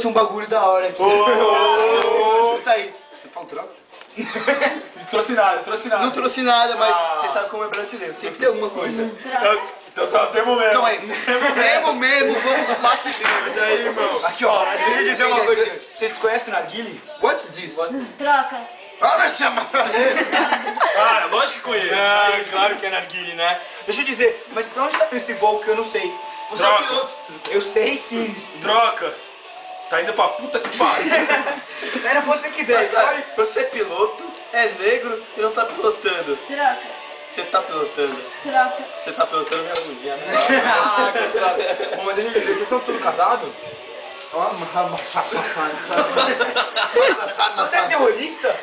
Um bagulho da hora aqui. Escuta aí. Você fala troca? Trouxe nada, trouxe nada. Não trouxe nada, mas você sabe como é brasileiro. Sempre tem alguma coisa. Então tá, temo mesmo. Então aí, temo mesmo, vamos fumar aqui dentro. E aí, irmão? Aqui, ó. Deixa eu dizer uma coisa. Vocês conhecem narguile? What's this? Troca. Olha, chama pra ele. Cara, lógico que conheço. Claro que é narguile, né? Deixa eu dizer, mas pra onde tá esse voo que eu não sei? Você é o piloto. Eu sei sim. Troca. Tá indo pra puta que pariu. Era pra onde você quiser. Você é piloto, é negro e não tá pilotando. Troca. Você tá pilotando. Troca. Você tá pilotando minha bundinha, né? Ah, coitado. Bom, mas deixa eu dizer, vocês são tudo casados? Ó, Você é terrorista?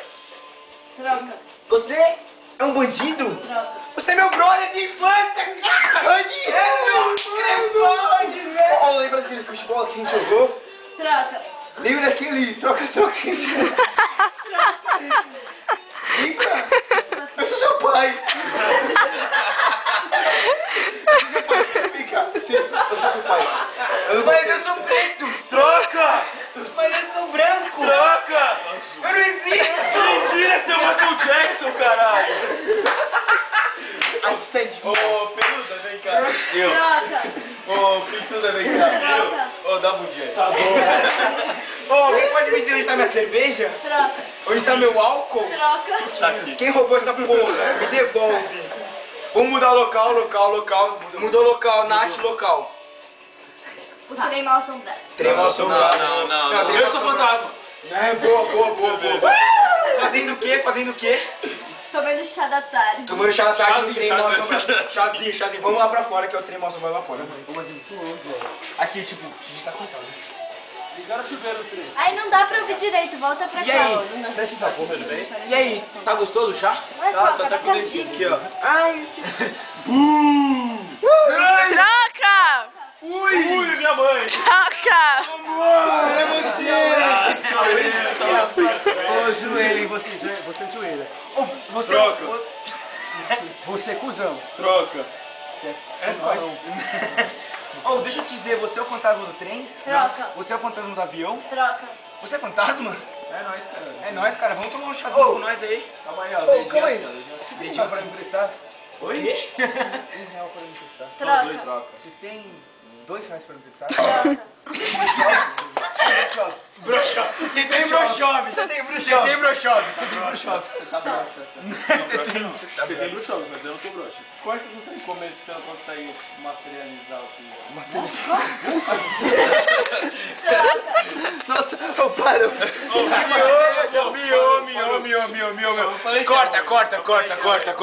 Troca. Você é um bandido? Troca. Você é meu brother de infância, cara! Ó, lembra daquele futebol que a gente jogou? Troca. Lembra daquele troca-troca que a gente jogou? Lembra? Eu sou seu pai. Eu sou seu pai. Vem cá, filho, eu sou seu pai. Mas eu sou preto! Troca! Mas eu sou branco! Troca! Eu não existo! Mentira, seu Michael Jackson, caralho! Assistente. Ô, peluda, vem cá. Troca. Ô, pintuda, vem cá. Troca. Ô, dá bundinha aí. Tá bom. Ô, alguém pode me dizer onde tá minha cerveja? Troca. Onde tá meu álcool? Troca. Tá aqui. Quem roubou essa porra? Me devolve. Vamos mudar local. Mudou local, Nath, local. O trem mal assombrado. Trem mal assombrado. Não. trem mal assombrado. É, boa. Fazendo o quê? Tomando chá da tarde. Tomando chá da tarde no Chazinho, trem mal chazinho. assombrado. Chazinho. Vamos lá pra fora que é o trem mal assombrado lá fora. Aqui, tipo, a gente tá sentado. Ligaram o chuveiro do trem. Aí não dá pra ouvir direito, volta pra E cá. aí? ó. Não dá pra E aí, tá gostoso o chá? Vai, toca, tá com o dedinho aqui, ó. Ai. Troca! Ui, minha mãe. Troca! É você. Ô, zoeira, hein? Você é zoeira. Ô, você... Troca. Você é cuzão. Troca. É nóis. Oh, deixa eu te dizer, você é o fantasma do trem? Troca. Você é o fantasma do avião? Troca. Você é fantasma? É nóis, cara. É nóis, cara. Vamos tomar um chazinho com nós aí. Calma aí, ó. Ô, calma aí. Dedinho Dedinho pra me emprestar? Oi? R$1 pra me emprestar. Troca. troca. Você tem R$2 pra me emprestar? Troca. Shops. Broxops. Você tem broxops. Você tem broxops. Você tá broxa. Você tem bruxos, mas eu não tô broxa. Como é que você consegue comer se você não consegue materializar o que... Nossa, ô, para. Miou. Corta.